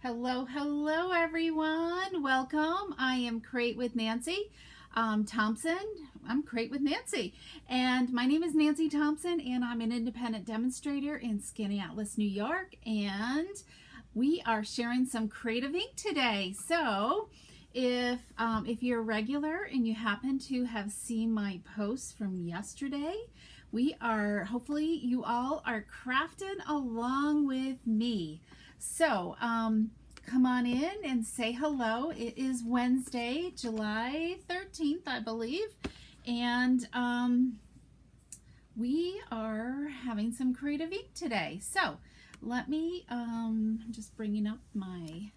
Hello everyone. Welcome. I am Create with Nancy Thompson. I'm Create with Nancy, and my name is Nancy Thompson, and I'm an independent demonstrator in Skaneateles, New York, and we are sharing some creative ink today. So if you're a regular and you happen to have seen my post from yesterday, hopefully you all are crafting along with me. So come on in and say hello. It is Wednesday, July 13th, I believe, and we are having some creative ink today. So let me, I'm just bringing up my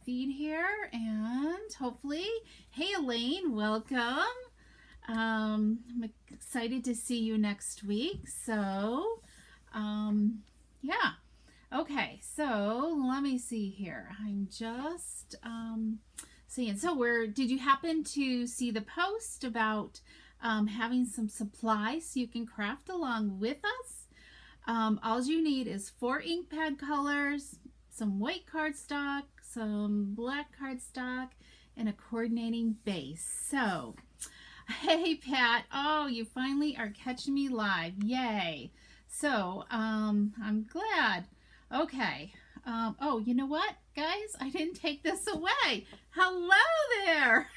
feed here, and hopefully, hey Elaine, welcome. I'm excited to see you next week. So yeah. Okay, so let me see here. I'm just seeing. So did you happen to see the post about having some supplies so you can craft along with us? All you need is 4 ink pad colors, some white cardstock, some black cardstock, and a coordinating base. So, hey Pat, oh, you finally are catching me live. Yay. So, I'm glad. Okay. Oh, you know what, guys? I didn't take this away. Hello there.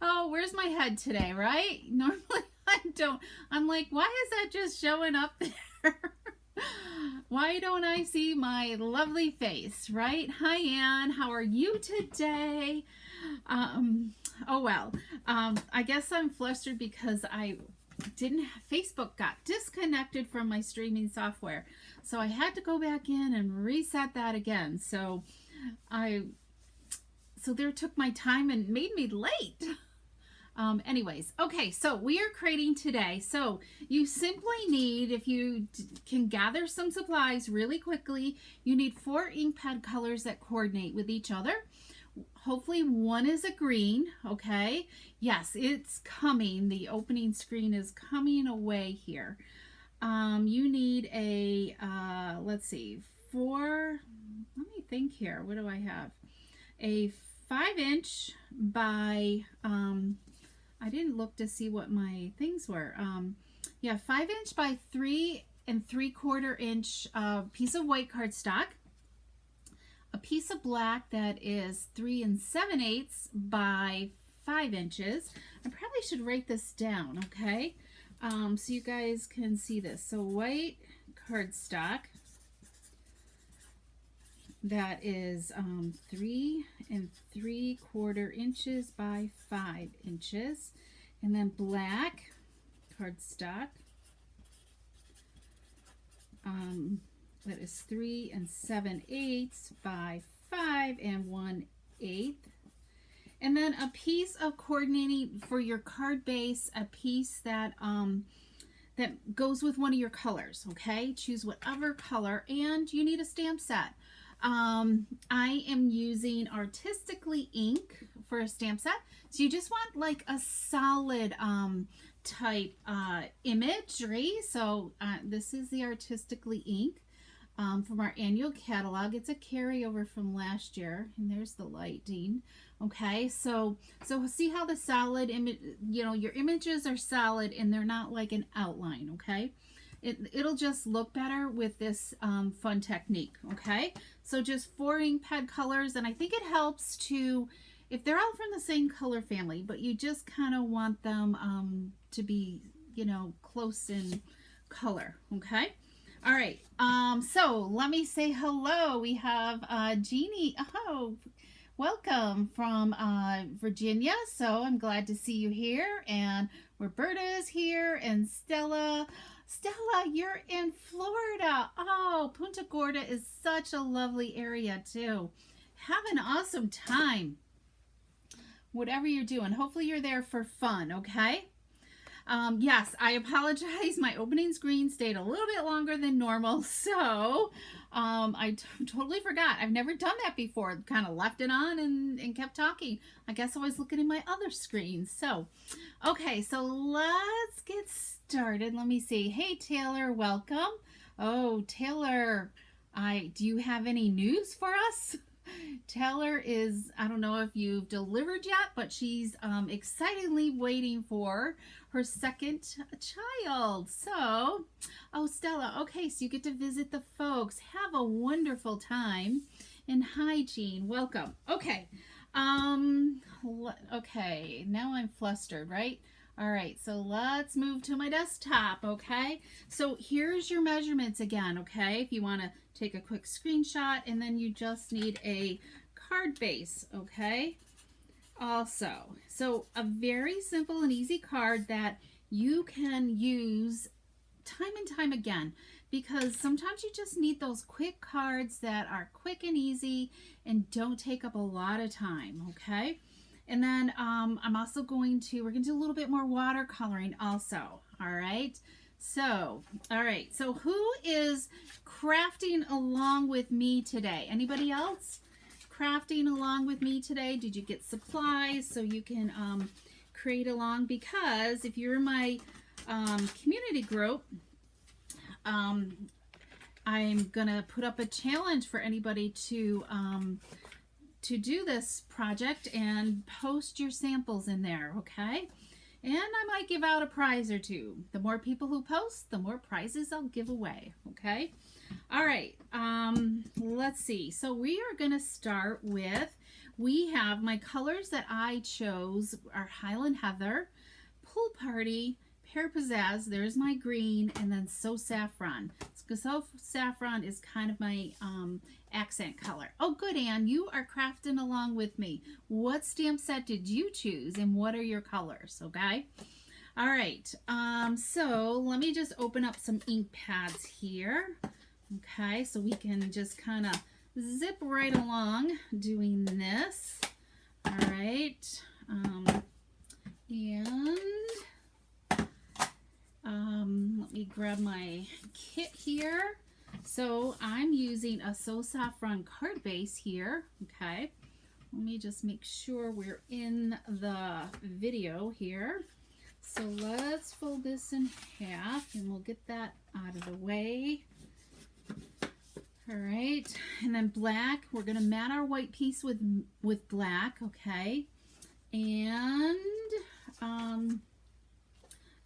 Oh, where's my head today, right? Normally I don't. I'm like, why is that just showing up there? Why don't I see my lovely face, right? Hi, Ann. How are you today? Oh, well. I guess I'm flustered because Facebook got disconnected from my streaming software. So I had to go back in and reset that again. So there took my time and made me late. Anyways, okay, so we are creating today. So you simply need, if you can gather some supplies really quickly, you need 4 ink pad colors that coordinate with each other. Hopefully one is a green, okay? Yes, it's coming. The opening screen is coming away here. You need a, let's see, let me think here. What do I have? A 5-inch by, I didn't look to see what my things were. Yeah, 5-inch by 3 3/4 inch piece of white cardstock. A piece of black that is 3 7/8 by 5 inches. I probably should write this down, okay? So you guys can see this. So white cardstock that is 3 3/4 inches by 5 inches, and then black cardstock that is 3 7/8 by 5 1/8, and then a piece of coordinating for your card base, a piece that that goes with one of your colors. Okay, choose whatever color, and you need a stamp set. I am using Artistically Ink for a stamp set. So you just want like a solid type imagery. So this is the Artistically Ink from our annual catalog. It's a carryover from last year, and there's the lighting. Okay, so see how the solid image, you know, your images are solid and they're not like an outline. Okay, it'll just look better with this fun technique. Okay, so just 4 ink pad colors, and I think it helps to, if they're all from the same color family, but you just kind of want them to be, you know, close in color. Okay. All right. So let me say hello. We have Jeannie. Oh, welcome from Virginia. So I'm glad to see you here. And Roberta is here, and Stella. Stella, you're in Florida. Oh, Punta Gorda is such a lovely area too. Have an awesome time. Whatever you're doing, hopefully you're there for fun, okay? Yes, I apologize. My opening screen stayed a little bit longer than normal, so I totally forgot. I've never done that before. Kind of left it on and kept talking. I guess I was looking at my other screen. So, okay, so let's get started. Let me see. Hey, Taylor, welcome. Oh, Taylor, Do you have any news for us? Taylor is, I don't know if you've delivered yet, but she's excitedly waiting for her second child. So, oh, Stella, okay, so you get to visit the folks. Have a wonderful time. And hi, Jean, welcome. Okay, okay, now I'm flustered, right? All right, so let's move to my desktop, okay? So here's your measurements again, okay? If you want to take a quick screenshot, and then you just need a card base, okay? Also, so a very simple and easy card that you can use time and time again, because sometimes you just need those quick cards that are quick and easy and don't take up a lot of time, okay? And then I'm also we're going to do a little bit more watercoloring also, all right? So, all right, so who is crafting along with me today? Anybody else crafting along with me today? Did you get supplies so you can create along? Because if you're in my community group, I'm gonna put up a challenge for anybody to do this project and post your samples in there, okay? And I might give out a prize or two. The more people who post, the more prizes I'll give away, okay? All right, let's see. So we are gonna start with, we have my colors that I chose are Highland Heather, Pool Party, Pear Pizzazz, there's my green, and then So Saffron. So Saffron is kind of my accent color. Oh, good, Anne. You are crafting along with me. What stamp set did you choose, and what are your colors, okay? All right, so let me just open up some ink pads here. Okay, so we can just kind of zip right along doing this. All right, let me grab my kit here. So I'm using a So Saffron card base here. Okay, let me just make sure we're in the video here. So let's fold this in half and we'll get that out of the way. All right, and then black, we're gonna mat our white piece with black, okay? And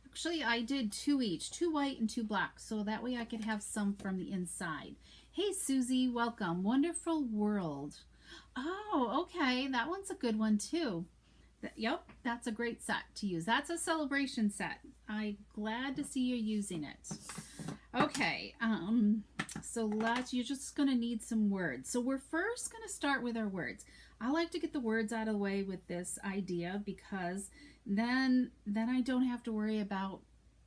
actually I did two each, two white and two black, so that way I could have some from the inside. Hey Susie, welcome. Wonderful World. Oh, okay, that one's a good one too. Yep, that's a great set to use. That's a celebration set. I'm glad to see you using it. Okay, so you're just gonna need some words. So we're first gonna start with our words. I like to get the words out of the way with this idea because then I don't have to worry about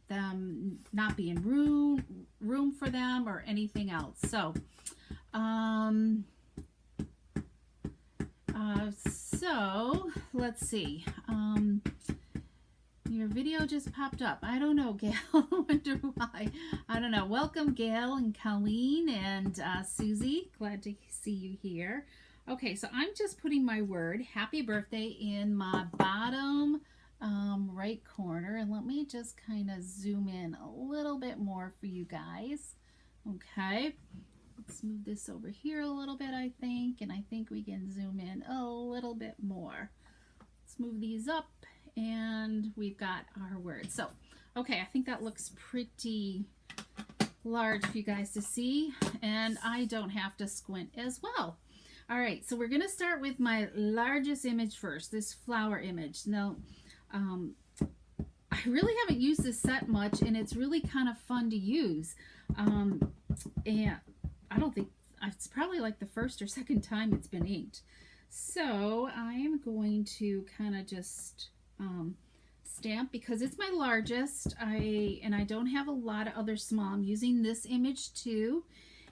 them not being room for them or anything else. So, so let's see. Your video just popped up. I don't know, Gail. I wonder why. I don't know. Welcome, Gail and Colleen and Susie. Glad to see you here. Okay, so I'm just putting my word, happy birthday, in my bottom right corner. And let me just kind of zoom in a little bit more for you guys. Okay. Let's move this over here a little bit, I think. And I think we can zoom in a little bit more. Let's move these up. And we've got our words. So, okay, I think that looks pretty large for you guys to see. And I don't have to squint as well. All right, so we're going to start with my largest image first, this flower image. Now, I really haven't used this set much, and it's really kind of fun to use. And I don't think, it's probably like the first or second time it's been inked. So I am going to kind of just stamp because it's my largest. I don't have a lot of other small. I'm using this image too,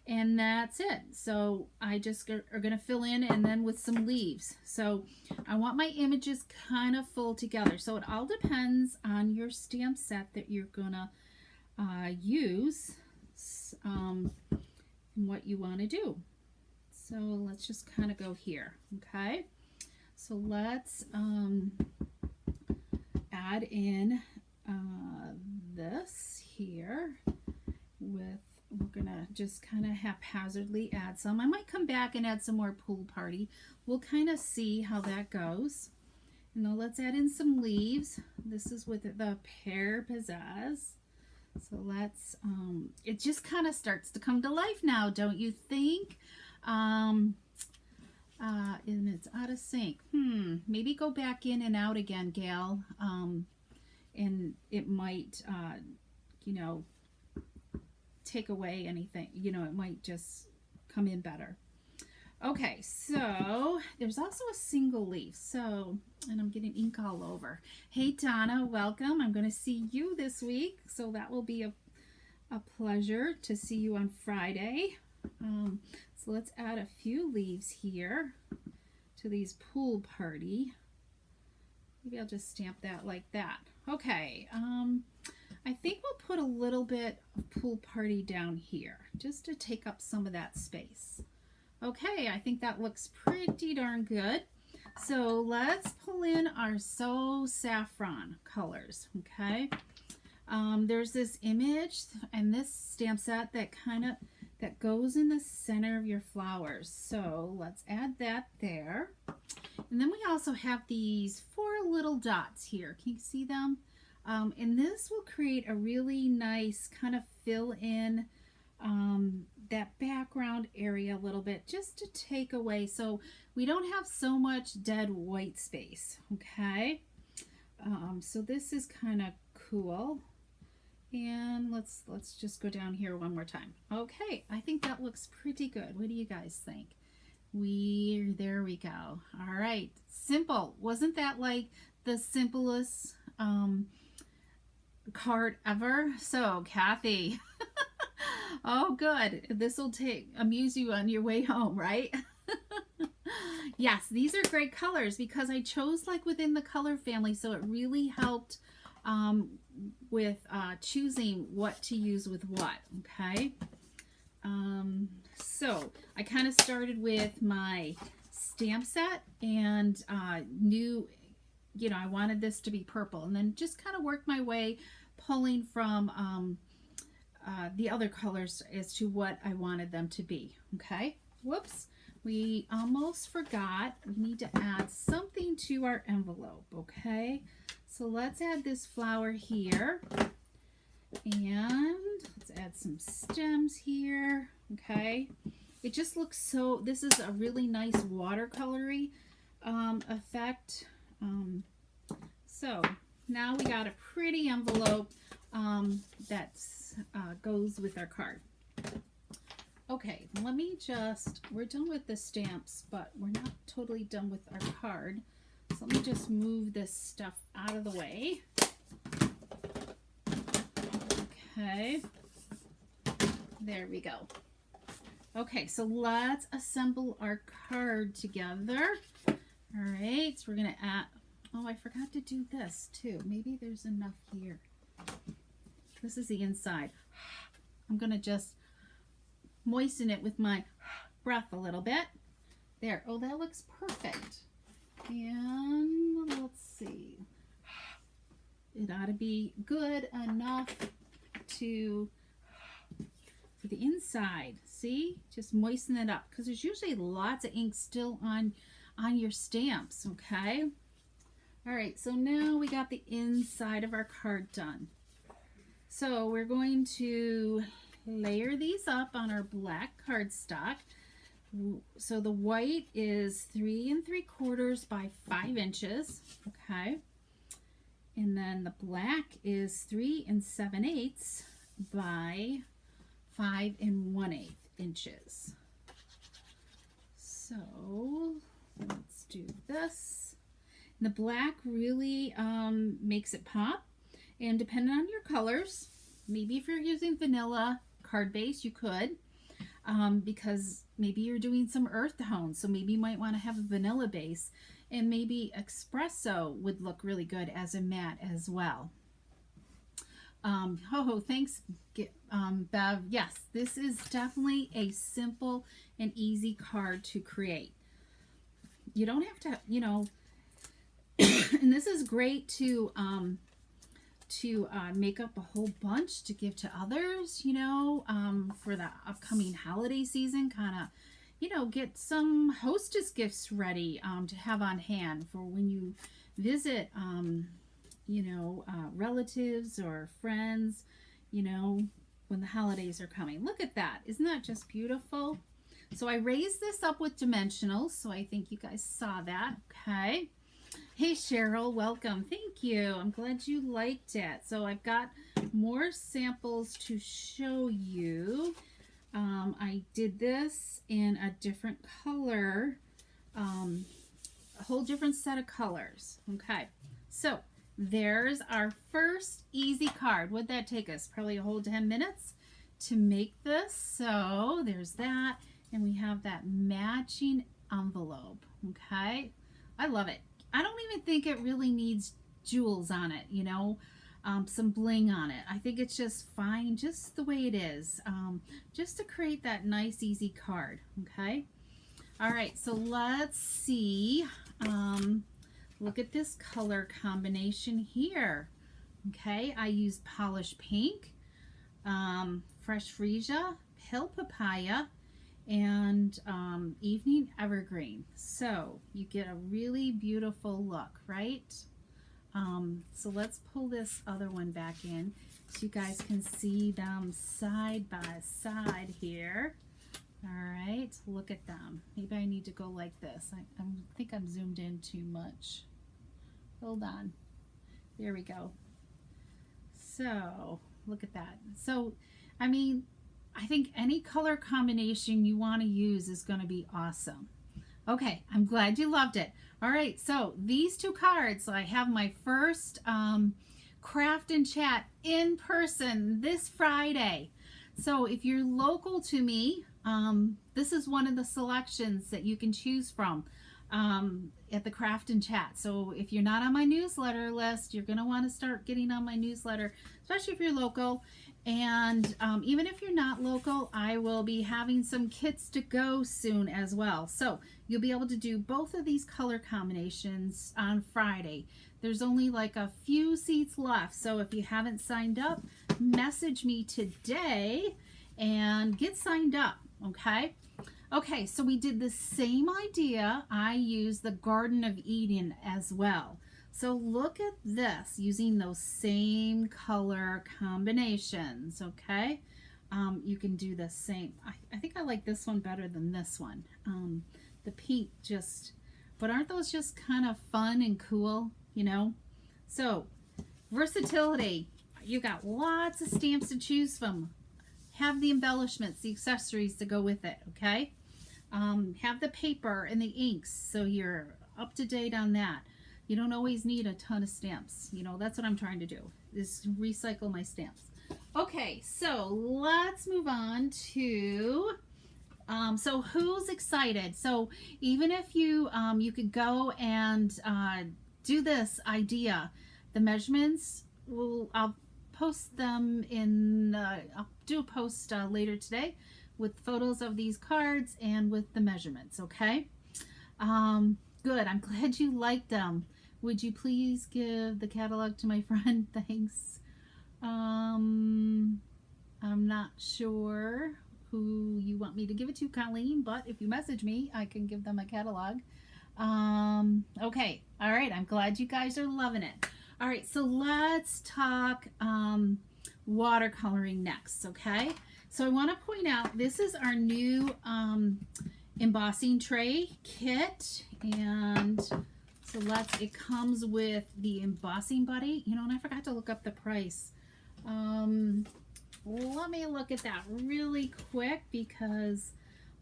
and that's it. So I just are going to fill in and then with some leaves. So I want my images kind of full together. So it all depends on your stamp set that you're going to use and what you want to do. So let's just kind of go here, okay? So let's add in this here with we're gonna just kind of haphazardly add some. I might come back and add some more pool party. We'll kind of see how that goes. And now let's add in some leaves. This is with the pear pizzazz. So let's, it just kind of starts to come to life now, don't you think? And it's out of sync. Maybe go back in and out again, Gail. And it might, you know, take away anything. You know, it might just come in better. Okay, so there's also a single leaf. So, and I'm getting ink all over. Hey, Donna, welcome. I'm going to see you this week. So that will be a pleasure to see you on Friday. So let's add a few leaves here to these pool party. Maybe I'll just stamp that like that. Okay, I think we'll put a little bit of pool party down here just to take up some of that space. Okay, I think that looks pretty darn good. So let's pull in our So Saffron colors, okay? There's this image and this stamp set that goes in the center of your flowers. So let's add that there. And then we also have these 4 little dots here. Can you see them? And this will create a really nice kind of fill in that background area a little bit, just to take away so we don't have so much dead white space. Okay, so this is kind of cool. And let's just go down here one more time. Okay, I think that looks pretty good. What do you guys think? There we go. All right, simple. Wasn't that like the simplest card ever? So Kathy, oh good, this will amuse you on your way home, right? Yes, these are great colors because I chose like within the color family, so it really helped with choosing what to use with what. Okay, so I kind of started with my stamp set and knew, you know, I wanted this to be purple, and then just kind of worked my way pulling from the other colors as to what I wanted them to be. Okay, whoops, we almost forgot. We need to add something to our envelope. Okay, so let's add this flower here, and let's add some stems here. Okay, it just looks so, this is a really nice watercolory effect. So now we got a pretty envelope that goes with our card. Okay, let me just, we're done with the stamps, but we're not totally done with our card. So let me just move this stuff out of the way. Okay, there we go. Okay, so let's assemble our card together. All right, so we're gonna add, oh, I forgot to do this too. Maybe there's enough here. This is the inside. I'm gonna just moisten it with my breath a little bit. There, oh, that looks perfect. And let's see. It ought to be good enough to, for the inside. See, just moisten it up because there's usually lots of ink still on your stamps. Okay, all right, so now we got the inside of our card done. So we're going to layer these up on our black cardstock. So the white is 3 3/4 by 5 inches. Okay, and then the black is 3 7/8 by 5 1/8 inches. So let's do this. And the black really makes it pop, and depending on your colors, maybe if you're using vanilla card base, you could, because maybe you're doing some earth tones, so maybe you might want to have a vanilla base, and maybe espresso would look really good as a matte as well. Thanks, Bev. Yes, this is definitely a simple and easy card to create. You don't have to, you know, and this is great to to make up a whole bunch to give to others, you know, for the upcoming holiday season. Kind of, you know, get some hostess gifts ready to have on hand for when you visit, you know, relatives or friends, you know, when the holidays are coming. Look at that. Isn't that just beautiful? So I raised this up with dimensionals, so I think you guys saw that. Okay. Hey Cheryl, welcome. Thank you. I'm glad you liked it. So I've got more samples to show you. I did this in a different color, a whole different set of colors. Okay, so there's our first easy card. What'd that take us? Probably a whole 10 minutes to make this. So there's that, and we have that matching envelope. Okay, I love it. I don't even think it really needs jewels on it, you know, some bling on it. I think it's just fine just the way it is, just to create that nice easy card. Okay, all right, so let's see. Look at this color combination here. Okay, I use polished pink, fresh freesia, pale papaya, and evening evergreen. So you get a really beautiful look, right? So let's pull this other one back in so you guys can see them side by side here. All right, look at them. Maybe I need to go like this. I think I'm zoomed in too much. Hold on. There we go. So look at that. So, I mean, I think any color combination you want to use is going to be awesome. Okay, I'm glad you loved it. All right, so these two cards, I have my first craft and chat in person this Friday. So if you're local to me, this is one of the selections that you can choose from at the craft and chat. So if you're not on my newsletter list, you're going to want to start getting on my newsletter, especially if you're local. And even if you're not local, I will be having some kits to go soon as well. So you'll be able to do both of these color combinations on Friday. There's only like a few seats left. So if you haven't signed up, message me today and get signed up. Okay. Okay. So we did the same idea. I used the Garden of Eden as well. So look at this, using those same color combinations, okay? You can do the same. I think I like this one better than this one. The pink just, but aren't those just kind of fun and cool, you know? So, versatility. You got lots of stamps to choose from. Have the embellishments, the accessories to go with it, okay? Have the paper and the inks, so you're up to date on that. You don't always need a ton of stamps. You know, that's what I'm trying to do, is recycle my stamps. Okay, so let's move on to, so who's excited? So even if you, you could go and do this idea, the measurements, I'll post them in, I'll do a post later today with photos of these cards and with the measurements, okay? Good, I'm glad you liked them. Would you please give the catalog to my friend? Thanks. I'm not sure who you want me to give it to, Colleen, but if you message me, I can give them a catalog. Okay, all right, I'm glad you guys are loving it. All right, so let's talk watercoloring next, okay? So I want to point out, this is our new embossing tray kit, and so it comes with the embossing buddy, you know, and I forgot to look up the price. Let me look at that really quick because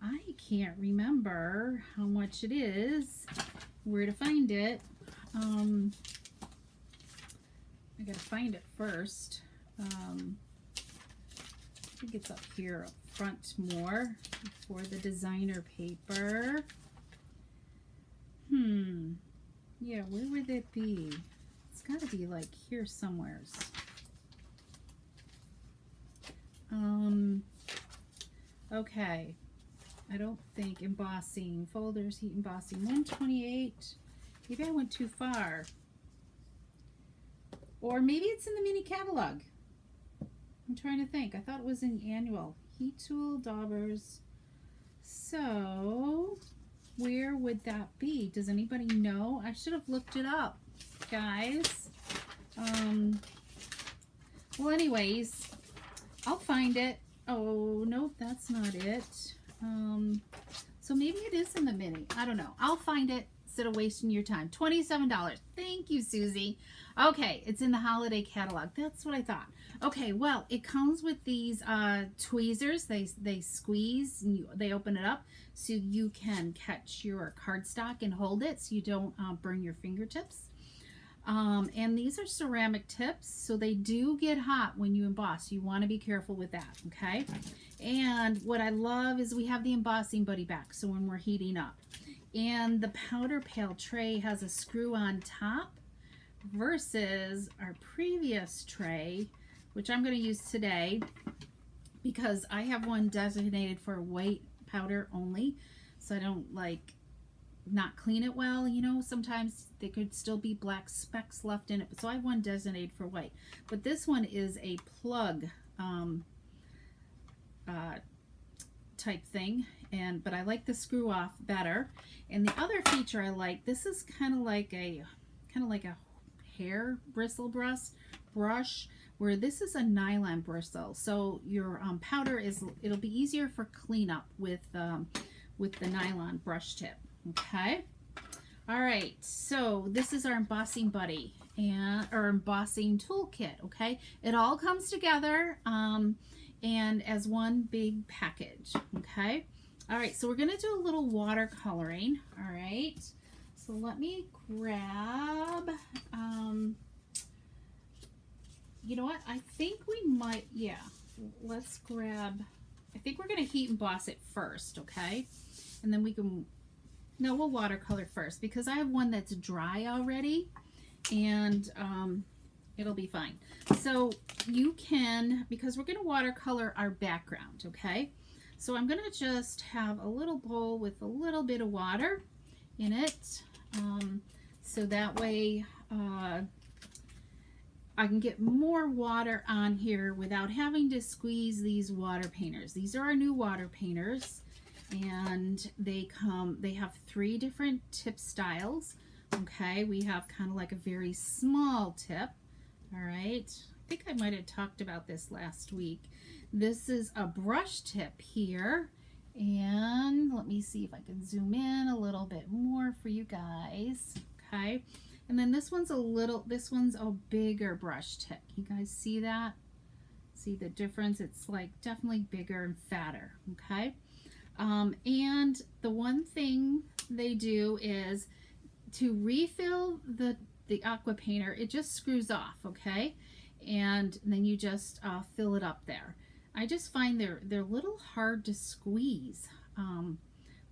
I can't remember how much it is, where to find it. I gotta find it first. I think it's up here up front more for the designer paper. Yeah, where would it be? It's got to be like here somewheres. Okay. I don't think embossing, folders, heat embossing, 128. Maybe I went too far. Or maybe it's in the mini catalog. I'm trying to think. I thought it was in annual. Heat tool, daubers. So, where would that be? Does anybody know? I should have looked it up, guys. Well, anyways, I'll find it. Oh, no, that's not it. So maybe it is in the mini. I don't know. I'll find it instead of wasting your time. $27. Thank you, Susie. Okay, it's in the holiday catalog. That's what I thought. Okay, well, it comes with these tweezers. They squeeze and they open it up so you can catch your cardstock and hold it so you don't burn your fingertips. And these are ceramic tips, so they do get hot when you emboss. You want to be careful with that, okay? And what I love is we have the embossing buddy back, so when we're heating up. And the powder pail tray has a screw on top versus our previous tray, which I'm going to use today because I have one designated for white powder only, so I don't like not clean it well. You know, sometimes there could still be black specks left in it, so I have one designated for white. But this one is a plug type thing, but I like the screw off better. And the other feature I like, this is kind of like a hair bristle brush, where this is a nylon bristle, so your powder it'll be easier for cleanup with the nylon brush tip. Okay, all right, so this is our embossing buddy and our embossing toolkit. Okay, it all comes together and as one big package. Okay, all right, so we're gonna do a little watercoloring. All right, so let me grab you know what, I think we might, yeah, let's grab, I think we're gonna heat emboss it first, okay, and then we can, no, we'll watercolor first because I have one that's dry already and it'll be fine. So you can, because we're gonna watercolor our background, okay, so I'm gonna just have a little bowl with a little bit of water in it, so that way I can get more water on here without having to squeeze these water painters. These are our new water painters, and they have 3 different tip styles. Okay, we have kind of like a very small tip. All right, I think I might have talked about this last week. This is a brush tip here, and let me see if I can zoom in a little bit more for you guys. Okay, and then this one's a bigger brush tip. You guys see that? See the difference? It's like definitely bigger and fatter. Okay, and the one thing they do is to refill the aqua painter, it just screws off, okay, and then you just fill it up there. I just find they're a little hard to squeeze.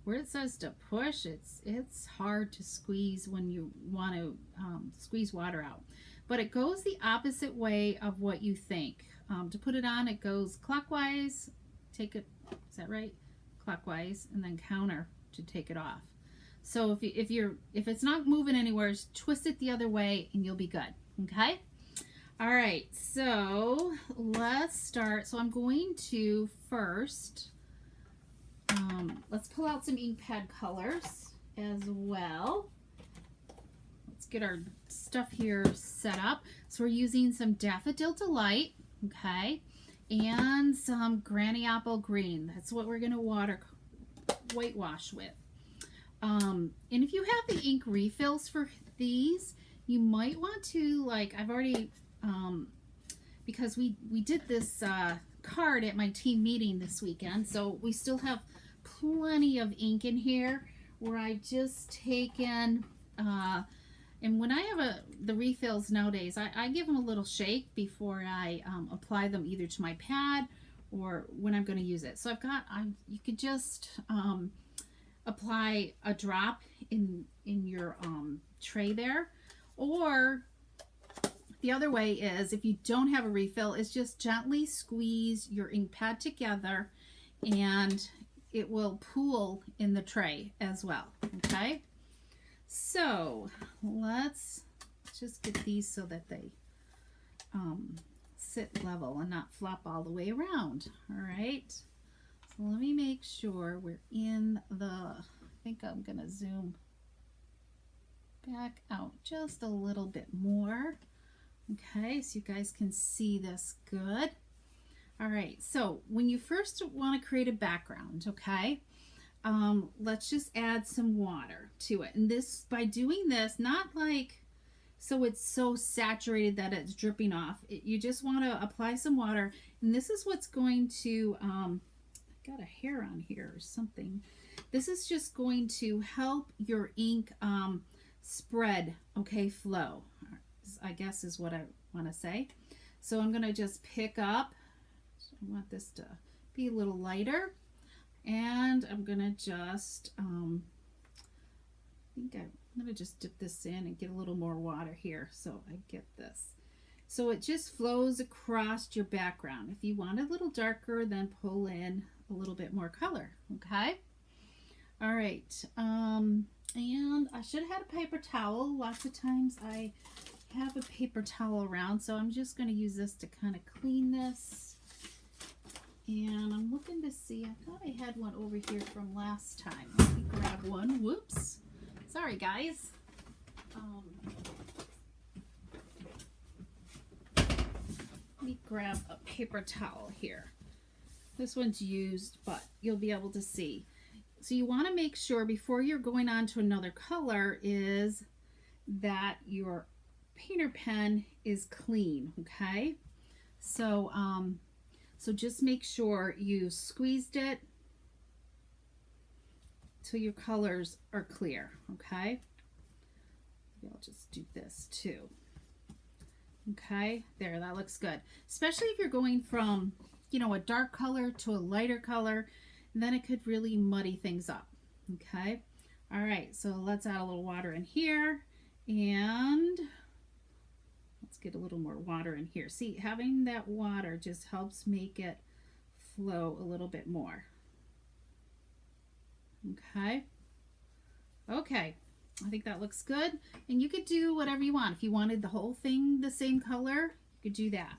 Where it says to push, it's hard to squeeze when you want to squeeze water out. But it goes the opposite way of what you think. To put it on, it goes clockwise. Take it, is that right? Clockwise, and then counter to take it off. So if it's not moving anywhere, just twist it the other way and you'll be good. Okay. All right. So let's start. So I'm going to first. Let's pull out some ink pad colors as well. Let's get our stuff here set up. So we're using some Daffodil Delight, okay, and some Granny Apple Green. That's what we're going to whitewash with. And if you have the ink refills for these, you might want to, like, I've already, because we did this card at my team meeting this weekend, so we still have plenty of ink in here where I've just taken, and when I have the refills nowadays, I give them a little shake before I apply them either to my pad or when I'm going to use it. So you could just apply a drop in your tray there, or the other way is, if you don't have a refill, is just gently squeeze your ink pad together and it will pool in the tray as well. Okay, so let's just get these so that they sit level and not flop all the way around. All right, so let me make sure we're in the, I think I'm gonna zoom back out just a little bit more. Okay, so you guys can see this good. All right, so when you first want to create a background, okay, let's just add some water to it. And this, by doing this, not like so it's so saturated that it's dripping off. You just want to apply some water, and this is what's going to, I got a hair on here or something. This is just going to help your ink spread, okay, flow, I guess is what I want to say. So I'm going to just pick up, I want this to be a little lighter, and I'm going to just, I think I'm going to just dip this in and get a little more water here so I get this. So it just flows across your background. If you want a little darker, then pull in a little bit more color, okay? All right, and I should have had a paper towel. Lots of times I have a paper towel around, so I'm just going to use this to kind of clean this. And I'm looking to see, I thought I had one over here from last time. Let me grab one. Whoops. Sorry, guys. Let me grab a paper towel here. This one's used, but you'll be able to see. So you want to make sure before you're going on to another color is that your painter pen is clean, okay? So, so just make sure you squeezed it till your colors are clear, okay? Maybe I'll just do this too. Okay, there, that looks good. Especially if you're going from, you know, a dark color to a lighter color, then it could really muddy things up, okay? All right, so let's add a little water in here, and let's get a little more water in here. See, having that water just helps make it flow a little bit more. Okay. Okay, I think that looks good. And you could do whatever you want. If you wanted the whole thing the same color, you could do that.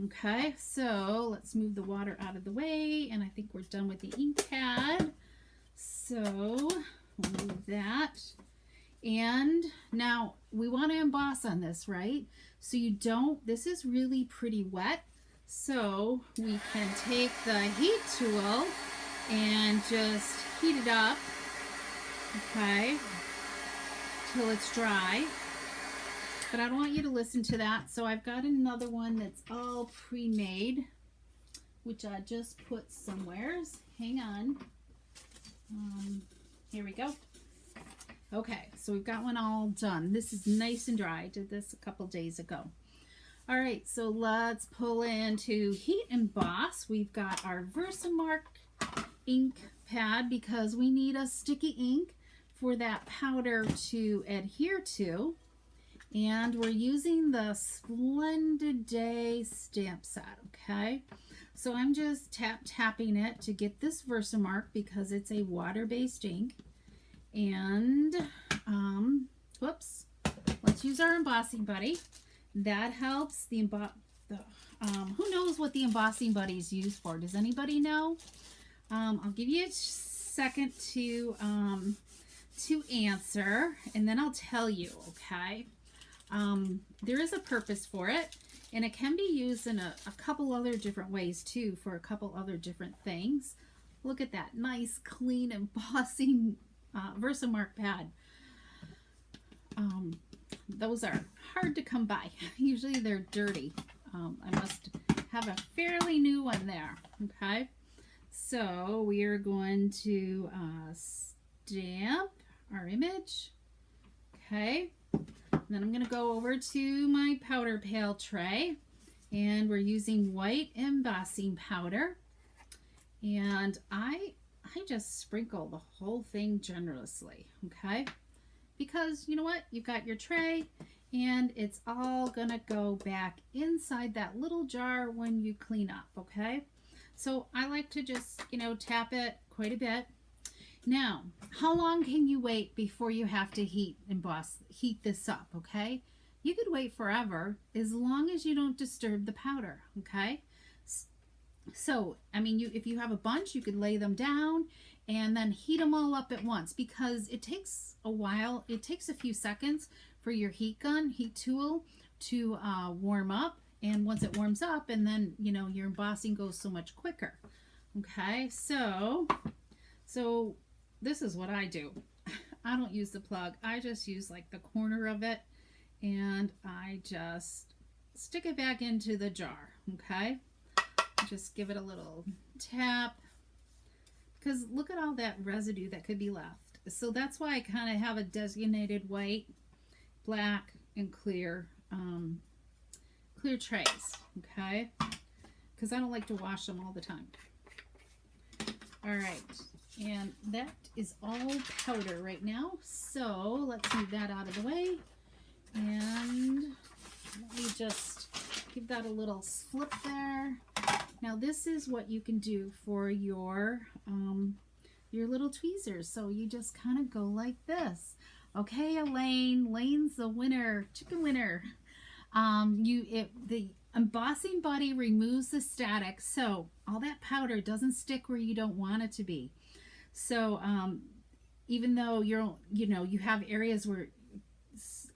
Okay, so let's move the water out of the way, and I think we're done with the ink pad. So we'll move that. And now we want to emboss on this, right? So you don't, this is really pretty wet. So we can take the heat tool and just heat it up, okay, till it's dry. But I don't want you to listen to that. So I've got another one that's all pre-made, which I just put somewheres. Hang on. Here we go. Okay, so we've got one all done. This is nice and dry. I did this a couple days ago. All right, so let's pull into Heat Emboss. We've got our Versamark ink pad because we need a sticky ink for that powder to adhere to. And we're using the Splendid Day stamp set, okay? So I'm just tapping it to get this Versamark because it's a water-based ink. And, whoops, let's use our embossing buddy. That helps the who knows what the embossing buddy is used for? Does anybody know? I'll give you a second to answer, and then I'll tell you, okay? There is a purpose for it, and it can be used in a couple other different ways too, for a couple other different things. Look at that nice, clean, embossing Versamark pad. Those are hard to come by. Usually they're dirty. I must have a fairly new one there. Okay, so we are going to stamp our image. Okay, and then I'm going to go over to my powder pail tray, and we're using white embossing powder, and I just sprinkle the whole thing generously, okay? Because you know what? You've got your tray, and it's all gonna go back inside that little jar when you clean up, okay? So I like to just, you know, tap it quite a bit. Now, how long can you wait before you have to heat this up, okay? you could wait forever as long as you don't disturb the powder, okay? So, I mean, if you have a bunch, you could lay them down and then heat them all up at once, because it takes a while. It takes a few seconds for your heat tool to warm up. And once it warms up, and then, you know, your embossing goes so much quicker. Okay, so this is what I do. I don't use the plug. I just use like the corner of it, and I just stick it back into the jar, okay? Just give it a little tap, because look at all that residue that could be left. So that's why I kind of have a designated white, black, and clear trays, okay? Because I don't like to wash them all the time. All right, and that is all powder right now. So let's move that out of the way, and let me just give that a little slip there. Now this is what you can do for your little tweezers. So you just kind of go like this. Okay, Elaine. Lane's the winner, chicken winner. The embossing buddy removes the static, so all that powder doesn't stick where you don't want it to be. So even though you have areas where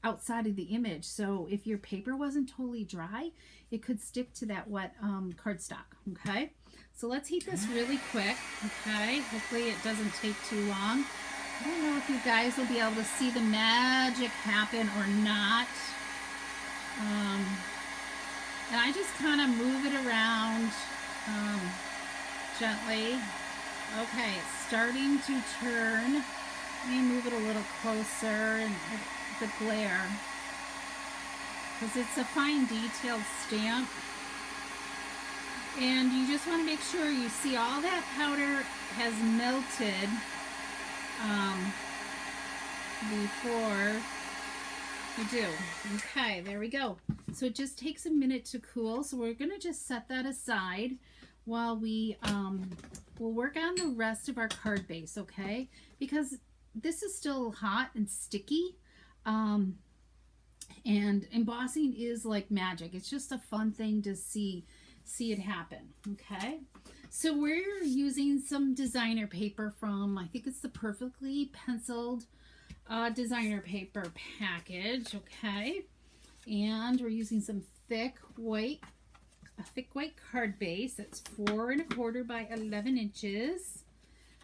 outside of the image, so if your paper wasn't totally dry, it could stick to that wet cardstock. Okay, so let's heat this really quick. Okay, hopefully it doesn't take too long. I don't know if you guys will be able to see the magic happen or not. And I just kind of move it around gently. Okay, it's starting to turn. Let me move it a little closer, and the glare, because it's a fine detailed stamp. And you just want to make sure you see all that powder has melted before you do. Okay, there we go. So it just takes a minute to cool. So we're going to just set that aside while we we'll work on the rest of our card base, okay? Because this is still hot and sticky. And embossing is like magic. It's just a fun thing to see it happen, okay? So we're using some designer paper from, I think it's the Perfectly Penciled designer paper package, okay? And we're using some thick white card base. That's 4 1/4 by 11 inches.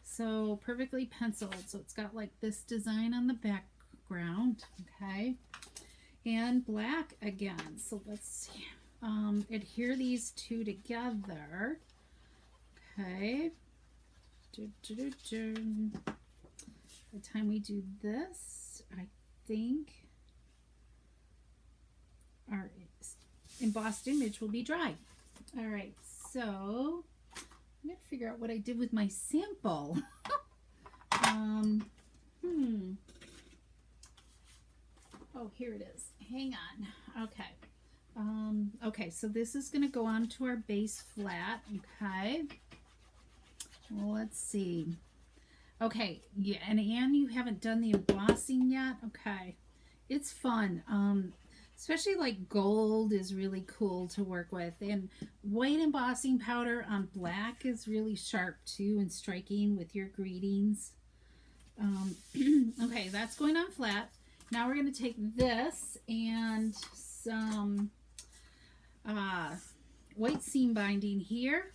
So perfectly penciled. So it's got like this design on the background, okay? And black again. So let's see. Adhere these two together. Okay. By the time we do this, I think our embossed image will be dry. All right, so I'm gonna figure out what I did with my sample. Oh, here it is. Hang on. Okay. Okay, so this is gonna go onto our base flat. Okay. Well, let's see. Okay, yeah, and Anne, you haven't done the embossing yet? Okay. It's fun. Especially like gold is really cool to work with, and white embossing powder on black is really sharp too and striking with your greetings. Okay, that's going on flat. Now we're going to take this and some white seam binding here,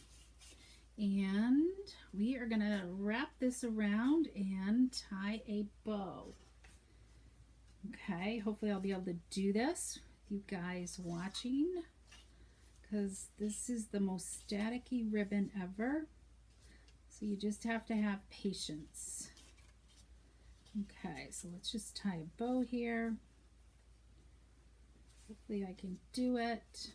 and we are going to wrap this around and tie a bow. Okay, hopefully I'll be able to do this with you guys watching, because this is the most staticky ribbon ever. So you just have to have patience. Okay, so let's just tie a bow here. Hopefully I can do it.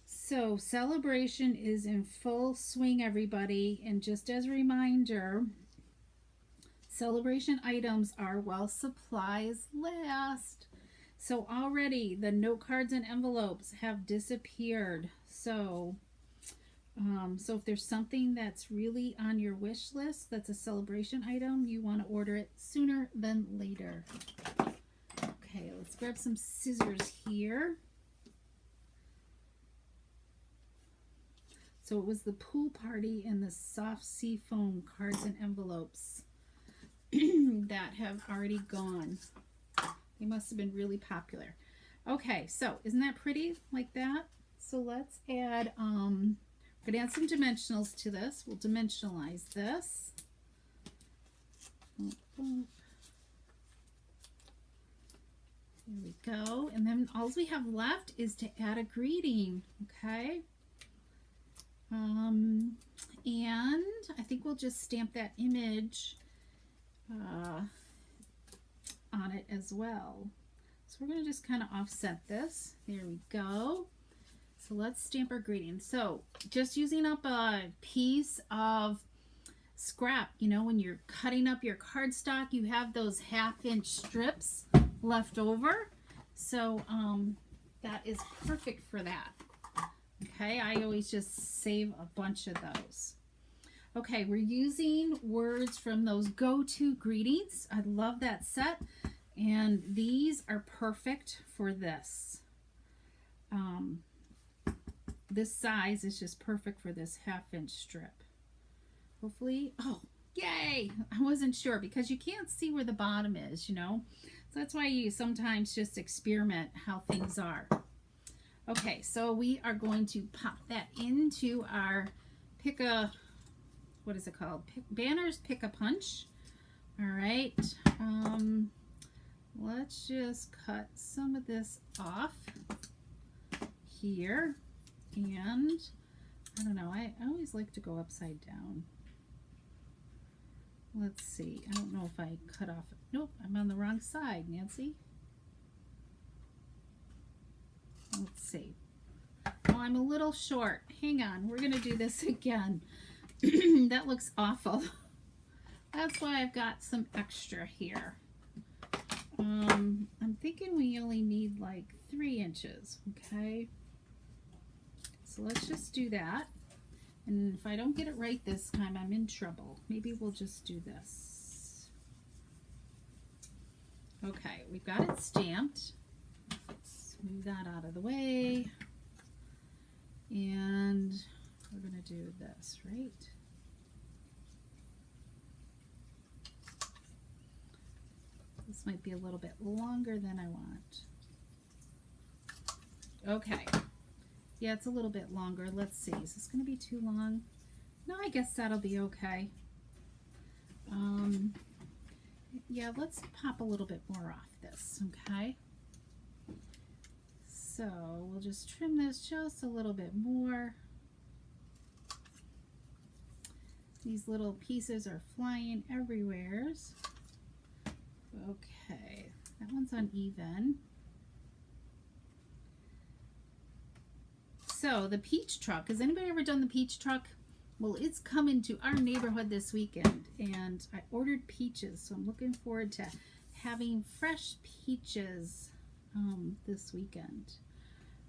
So celebration is in full swing, everybody. And just as a reminder, celebration items are while supplies last. So already the note cards and envelopes have disappeared. So if there's something that's really on your wish list that's a celebration item, you want to order it sooner than later. Okay, let's grab some scissors here. So it was the pool party and the soft sea foam cards and envelopes that have already gone. They must have been really popular. Okay, so isn't that pretty like that? So let's add, we're going to add some dimensionals to this. We'll dimensionalize this. Boop, boop. There we go. And then all we have left is to add a greeting, okay? And I think we'll just stamp that image on it as well. So we're going to just kind of offset this. There we go. So let's stamp our greeting. So just using up a piece of scrap, you know, when you're cutting up your cardstock, you have those 1/2-inch strips left over. So that is perfect for that. Okay, I always just save a bunch of those. Okay, we're using words from those go-to greetings. I love that set, and these are perfect for this. This size is just perfect for this 1/2-inch strip. Hopefully, oh, yay! I wasn't sure because you can't see where the bottom is, you know. So that's why you sometimes just experiment how things are. Okay, so we are going to pop that into our what is it called? Banners Pick a Punch. All right, let's just cut some of this off here. And I don't know, I always like to go upside down. Let's see, I don't know if I cut off, nope, I'm on the wrong side, Nancy. Let's see. Oh, I'm a little short. Hang on, we're gonna do this again. That looks awful. That's why I've got some extra here. I'm thinking we only need like 3 inches, okay? So let's just do that. And if I don't get it right this time, I'm in trouble. Maybe we'll just do this. Okay, we've got it stamped. Let's move that out of the way. And we're going to do this, right? This might be a little bit longer than I want. Okay. Yeah, it's a little bit longer. Let's see. Is this going to be too long? No, I guess that'll be okay. Yeah, let's pop a little bit more off this, okay? So we'll just trim this just a little bit more. These little pieces are flying everywhere. Okay, that one's uneven. So the peach truck, has anybody ever done the peach truck? Well, it's coming to our neighborhood this weekend, and I ordered peaches, so I'm looking forward to having fresh peaches this weekend.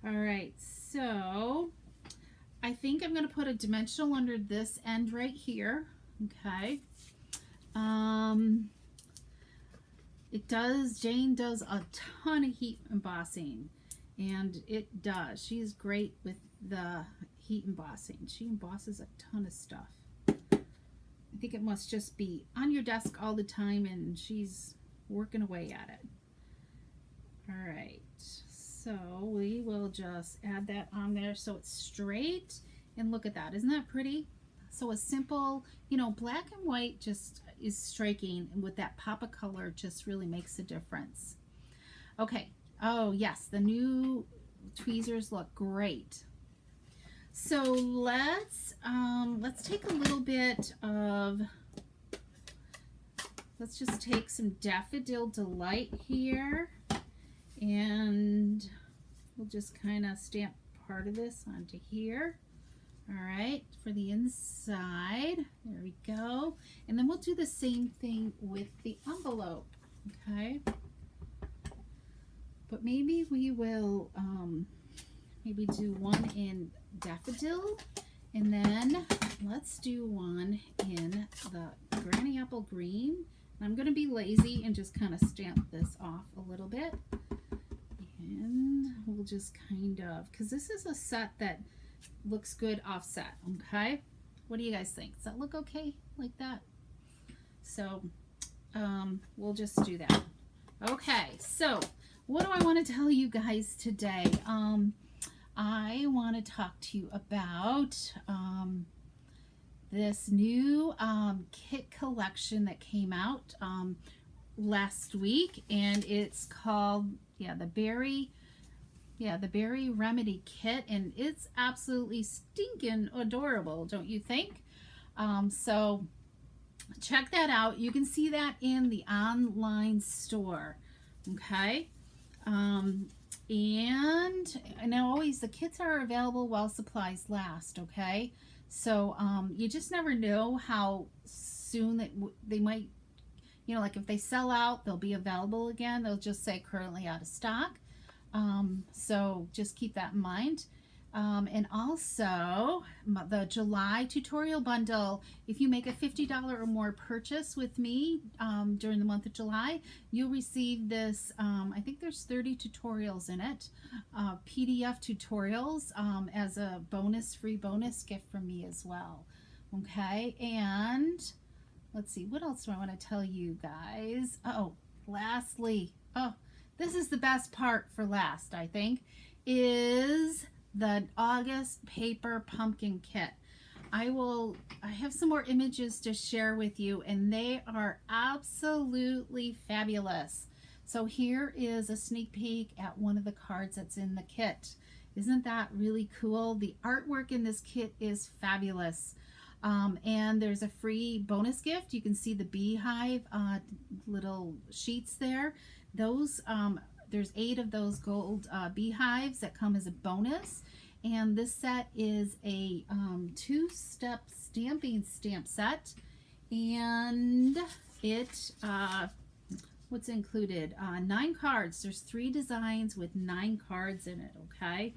All right, so I think I'm going to put a dimensional under this end right here. Okay. Jane does a ton of heat embossing, and it does. She's great with the heat embossing. She embosses a ton of stuff. I think it must just be on your desk all the time, and she's working away at it. All right, so we will just add that on there so it's straight, and look at that. Isn't that pretty? So a simple, you know, black and white just is striking, and with that pop of color just really makes a difference. Okay. Oh yes, the new tweezers look great. So let's take a little bit of, let's just take some Daffodil Delight here, and we'll just kind of stamp part of this onto here. All right, for the inside, there we go. And then we'll do the same thing with the envelope, okay? But maybe we will maybe do one in Daffodil, and then let's do one in the Granny Apple Green I'm going to be lazy and just kind of stamp this off a little bit. And we'll just kind of, because this is a set that looks good offset, okay? What do you guys think? Does that look okay like that? So we'll just do that. Okay, so what do I want to tell you guys today? I want to talk to you about this new kit collection that came out last week, and it's called the Berry Remedy Kit, and it's absolutely stinking adorable, don't you think? So check that out. You can see that in the online store, okay? And always the kits are available while supplies last, okay? So you just never know how soon that they might, like if they sell out, they'll be available again. They'll just say currently out of stock. So just keep that in mind. And also the July tutorial bundle, if you make a $50 or more purchase with me during the month of July, you'll receive this, I think there's 30 tutorials in it, PDF tutorials as a free bonus gift from me as well. Okay, and let's see, what else do I want to tell you guys? Oh, lastly, this is the best part for last, I think, is the August paper pumpkin kit. I have some more images to share with you, and they are absolutely fabulous. So here is a sneak peek at one of the cards that's in the kit. Isn't that really cool? The artwork in this kit is fabulous. And there's a free bonus gift. You can see the beehive little sheets there. Those there's 8 of those gold beehives that come as a bonus, and this set is a 2-step stamping stamp set, and it what's included? 9 cards. There's 3 designs with 9 cards in it, okay?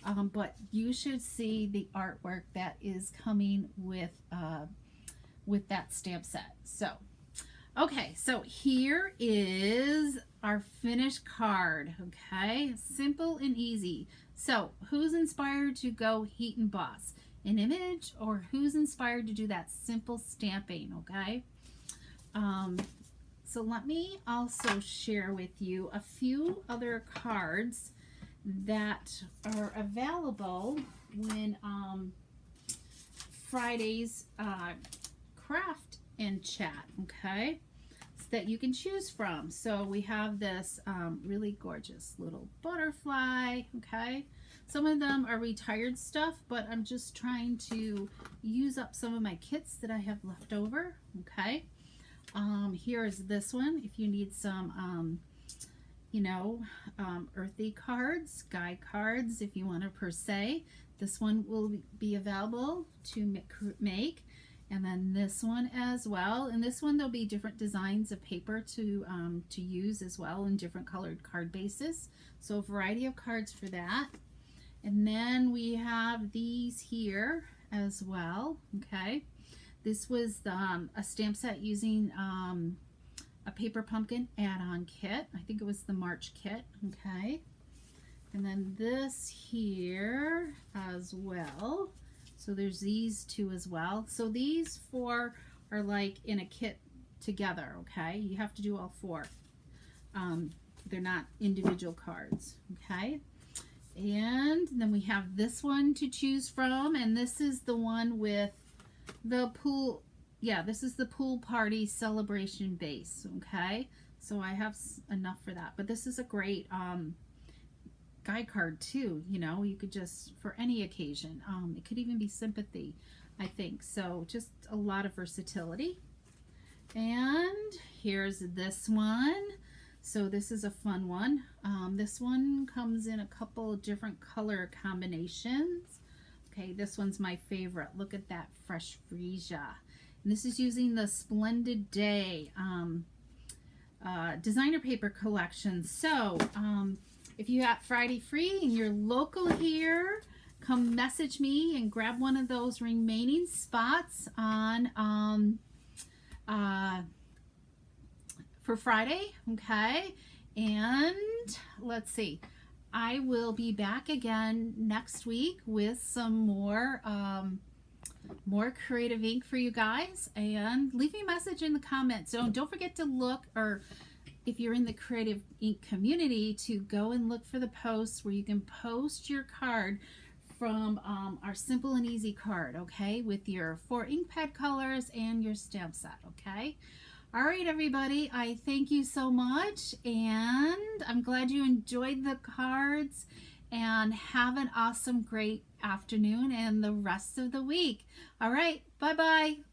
But you should see the artwork that is coming with that stamp set. So okay, so here is our finished card, okay? Simple and easy. So who's inspired to go heat and emboss? An image, or who's inspired to do that simple stamping, okay? So let me also share with you a few other cards that are available when Friday's craft and chat, okay? That you can choose from. So we have this really gorgeous little butterfly, okay? Some of them are retired stuff, but I'm just trying to use up some of my kits that I have left over, okay? Here is this one if you need some earthy cards, guide cards if you want to per se. This one will be available to make. And then this one as well. And this one, there'll be different designs of paper to use as well, in different colored card bases. So a variety of cards for that. And then we have these here as well, okay? This was a stamp set using a paper pumpkin add-on kit. I think it was the March kit, okay? And then this here as well. So there's these 2 as well. So these 4 are like in a kit together, okay? You have to do all 4. They're not individual cards, okay? And then we have this one to choose from, and this is the one with the pool. Yeah, this is the pool party celebration base, okay? So I have enough for that. But this is a great guide card too, you could just, for any occasion. It could even be sympathy, I think. So just a lot of versatility. And here's this one. So this is a fun one. This one comes in a couple of different color combinations. Okay, this one's my favorite. Look at that fresh freesia. And this is using the Splendid Day designer paper collection. So if you got Friday free and you're local here, come message me and grab one of those remaining spots on for Friday, okay? And let's see. I will be back again next week with some more creative ink for you guys, and leave me a message in the comments. So don't forget to look, or if you're in the creative ink community, to go and look for the posts where you can post your card from our simple and easy card, okay, with your 4 ink pad colors and your stamp set, okay? All right, everybody, I thank you so much, and I'm glad you enjoyed the cards, and have an awesome, great afternoon and the rest of the week. All right, bye-bye.